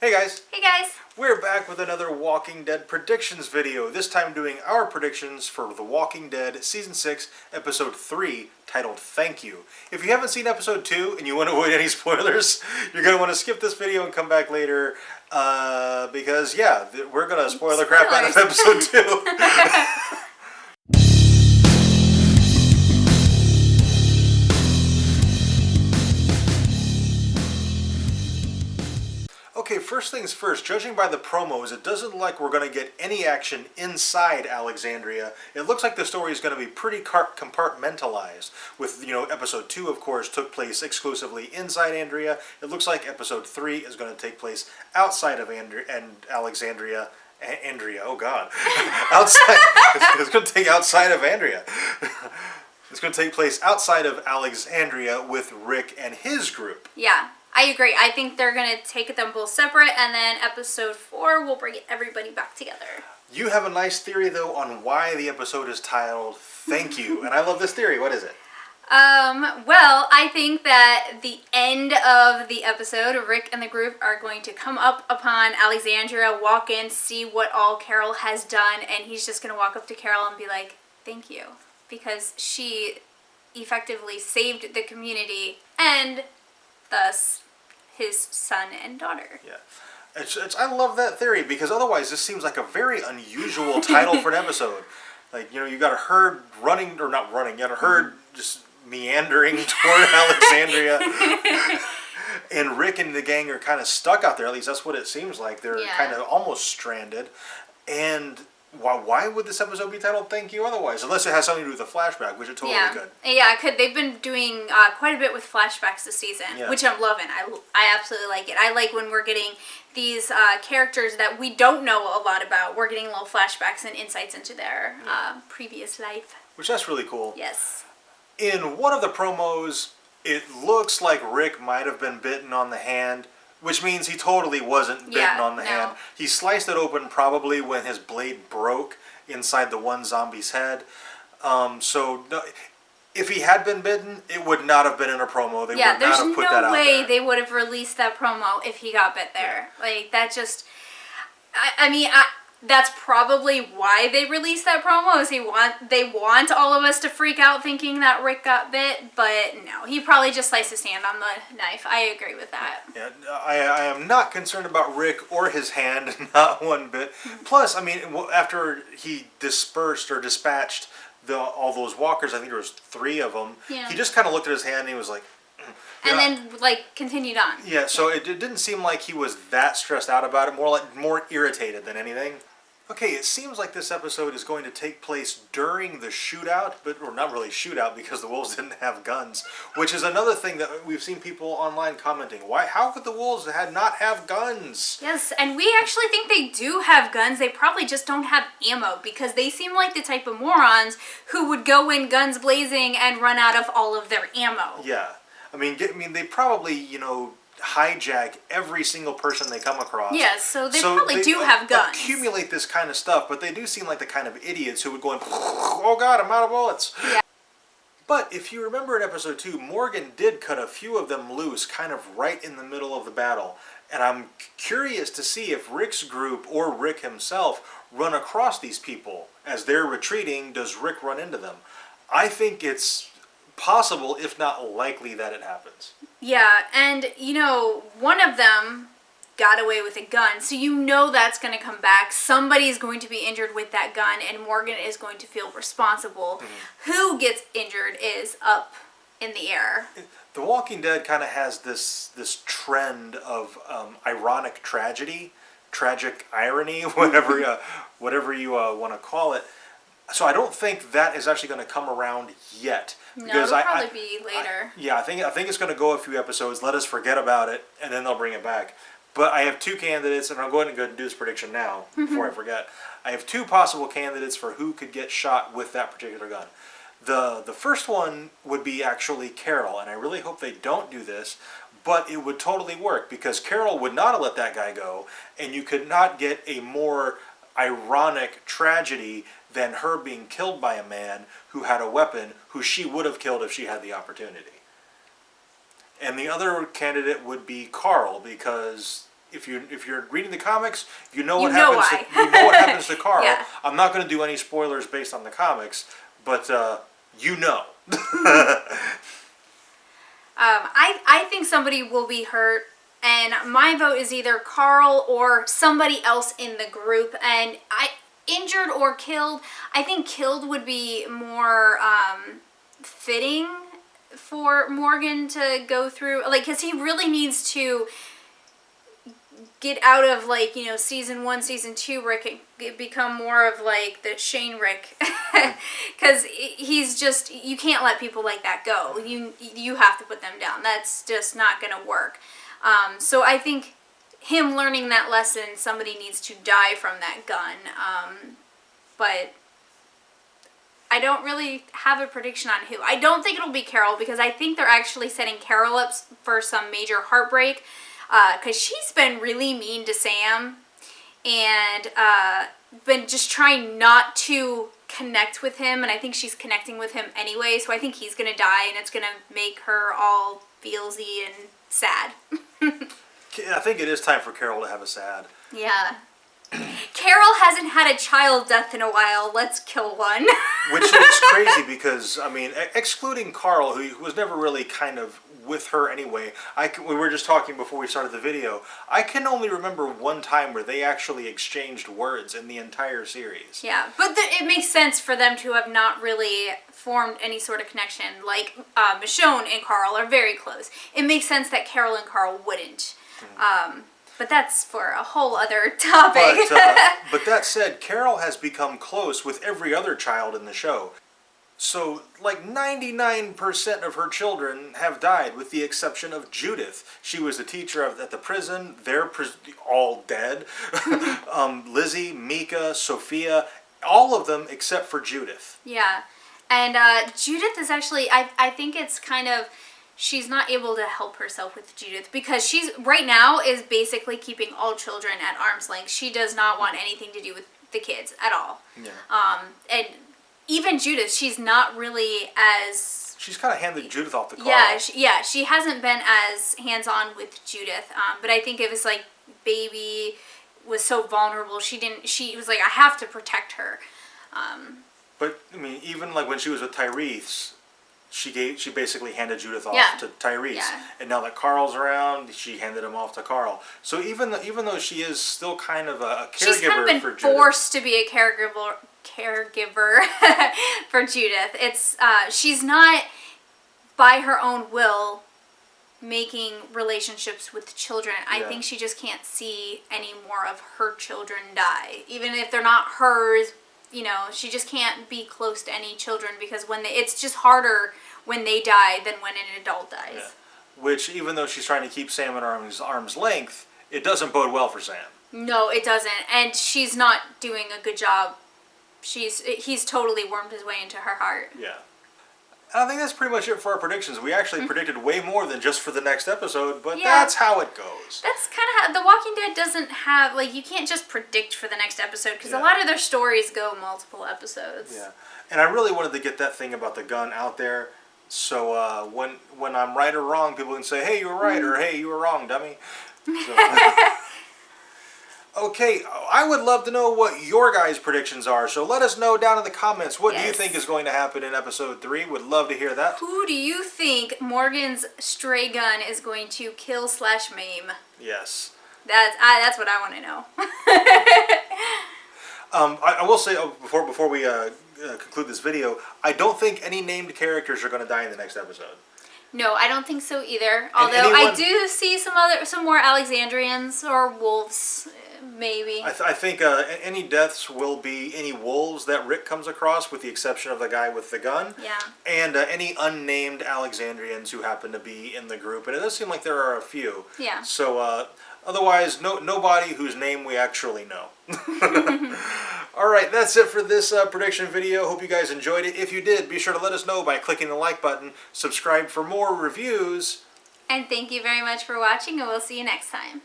Hey guys! Hey guys! We're back with another Walking Dead predictions video, this time doing our predictions for The Walking Dead Season 6, Episode 3, titled Thank You. If you haven't seen Episode 2 and you want to avoid any spoilers, you're going to want to skip this video and come back later, because, yeah, we're going to spoil the crap out of Episode 2. Okay, first things first, judging by the promos, it doesn't look like we're going to get any action inside Alexandria. It looks like the story is going to be pretty compartmentalized, with, Episode 2, of course, took place exclusively inside Andrea. It looks like Episode 3 is going to take place outside of Alexandria. Andrea, oh God. Outside, it's going to take outside of Andrea. It's going to take place outside of Alexandria with Rick and his group. Yeah. I agree. I think they're going to take them both separate, and then Episode 4 will bring everybody back together. You have a nice theory, though, on why the episode is titled Thank You. And I love this theory. What is it? Well, I think that the end of the episode, Rick and the group are going to come up upon Alexandria, walk in, see what all Carol has done, and he's just going to walk up to Carol and be like, thank you. Because she effectively saved the community and thus his son and daughter. Yeah. I love that theory, because otherwise this seems like a very unusual title for an episode. Like, you got a herd running, or not running, you got a herd just meandering toward Alexandria. And Rick and the gang are kind of stuck out there, at least that's what it seems like. They're kind of almost stranded. And why would this episode be titled Thank You otherwise? Unless it has something to do with a flashback, which it totally could. Yeah, it could. They've been doing quite a bit with flashbacks this season, which I'm loving. I absolutely like it. I like when we're getting these characters that we don't know a lot about. We're getting little flashbacks and insights into their previous life. Which that's really cool. Yes. In one of the promos, it looks like Rick might have been bitten on the hand, which means he totally wasn't bitten on the hand. He sliced it open probably when his blade broke inside the one zombie's head. So if he had been bitten, it would not have been in a promo. They would not have put that out there. There's no way they would have released that promo if he got bit there. Like, that just... that's probably why they released that promo, is they want all of us to freak out thinking that Rick got bit, but no, he probably just sliced his hand on the knife. I agree with that. Yeah, I am not concerned about Rick or his hand, not one bit. Plus, after he dispatched all those walkers, I think there was 3 of them, he just kind of looked at his hand and he was like... And then, continued on. Yeah, so it didn't seem like he was that stressed out about it, more irritated than anything. Okay, it seems like this episode is going to take place during the shootout, or not really shootout, because the wolves didn't have guns, which is another thing that we've seen people online commenting. How could the wolves not have guns? Yes, and we actually think they do have guns. They probably just don't have ammo, because they seem like the type of morons who would go in guns blazing and run out of all of their ammo. Yeah. They probably, hijack every single person they come across. Yes, so they probably do have guns. Accumulate this kind of stuff, but they do seem like the kind of idiots who would go and, oh God, I'm out of bullets. Yeah. But if you remember in Episode 2, Morgan did cut a few of them loose kind of right in the middle of the battle. And I'm curious to see if Rick's group or Rick himself run across these people. As they're retreating, does Rick run into them? I think it's possible, if not likely, that it happens. Yeah, and, one of them got away with a gun, so that's going to come back. Somebody's going to be injured with that gun, and Morgan is going to feel responsible. Mm-hmm. Who gets injured is up in the air. The Walking Dead kind of has this trend of ironic tragedy, tragic irony, whatever you want to call it. So I don't think that is actually going to come around yet. No, it'll probably be later. I think it's going to go a few episodes, let us forget about it, and then they'll bring it back. But I have 2 candidates, and I'll go ahead and do this prediction now, before I forget. I have 2 possible candidates for who could get shot with that particular gun. The first one would be actually Carol, and I really hope they don't do this, but it would totally work, because Carol would not have let that guy go, and you could not get a more ironic tragedy than her being killed by a man who had a weapon who she would have killed if she had the opportunity. And the other candidate would be Carl, because if you're reading the comics, you know what You know happens. why. You know what happens to Carl. Yeah. I'm not going to do any spoilers based on the comics, but you know. I think somebody will be hurt, and my vote is either Carl or somebody else in the group. And injured or killed. I think killed would be more fitting for Morgan to go through, like, because he really needs to get out of, like, you know, season 1, season 2 Rick, and become more of like the Shane Rick, because he's just, you can't let people like that go. You have to put them down. That's just not gonna work. So I think him learning that lesson, somebody needs to die from that gun. But I don't really have a prediction on who. I don't think it'll be Carol, because I think they're actually setting Carol up for some major heartbreak, because she's been really mean to Sam and been just trying not to connect with him, and I think she's connecting with him anyway, so I think he's going to die, and it's going to make her all feelsy and sad. I think it is time for Carol to have a sad. Yeah. Carol hasn't had a child death in a while. Let's kill one. Which is crazy because, I mean, excluding Carl, who was never really kind of with her anyway, we were just talking before we started the video, I can only remember one time where they actually exchanged words in the entire series. Yeah, but it makes sense for them to have not really formed any sort of connection. Like, Michonne and Carl are very close. It makes sense that Carol and Carl wouldn't. But that's for a whole other topic. But that said, Carol has become close with every other child in the show. So, like, 99% of her children have died, with the exception of Judith. She was the teacher at the prison. They're all dead. Lizzie, Mika, Sophia, all of them except for Judith. Yeah. And Judith is actually, I think it's kind of, she's not able to help herself with Judith, because she's, right now, is basically keeping all children at arm's length. She does not want anything to do with the kids at all. Yeah. And even Judith, she's not really as... She's kind of handed Judith off the car. Yeah, she hasn't been as hands-on with Judith. But I think it was like, Baby was so vulnerable. She was like, I have to protect her. But, I mean, even like when she was with Tyrese, she basically handed Judith off to Tyrese. Yeah. And now that Carl's around, she handed him off to Carl. So even though she is still kind of a caregiver for Judith. She's kind of been forced to be a caregiver for Judith. It's she's not by her own will making relationships with children. I think she just can't see any more of her children die, even if they're not hers. You know, she just can't be close to any children, because it's just harder when they die than when an adult dies. Yeah. Which, even though she's trying to keep Sam at arm's length, it doesn't bode well for Sam. No, it doesn't, and she's not doing a good job. He's totally wormed his way into her heart. Yeah. I think that's pretty much it for our predictions. We actually predicted way more than just for the next episode, but that's how it goes. That's kind of how The Walking Dead doesn't have, like, you can't just predict for the next episode, because a lot of their stories go multiple episodes. Yeah. And I really wanted to get that thing about the gun out there, so when I'm right or wrong, people can say, hey, you were right, or hey, you were wrong, dummy. So, okay, I would love to know what your guys' predictions are, so let us know down in the comments. What do you think is going to happen in episode 3? Would love to hear that. Who do you think Morgan's stray gun is going to kill/maim? Yes. That's what I want to know. I will say, before we conclude this video, I don't think any named characters are going to die in the next episode. No, I don't think so either. Although I do see some more Alexandrians or wolves, maybe. I think any deaths will be any wolves that Rick comes across, with the exception of the guy with the gun. Yeah. And any unnamed Alexandrians who happen to be in the group, and it does seem like there are a few. Yeah. So otherwise, nobody whose name we actually know. Alright, that's it for this prediction video. Hope you guys enjoyed it. If you did, be sure to let us know by clicking the like button. Subscribe for more reviews. And thank you very much for watching, and we'll see you next time.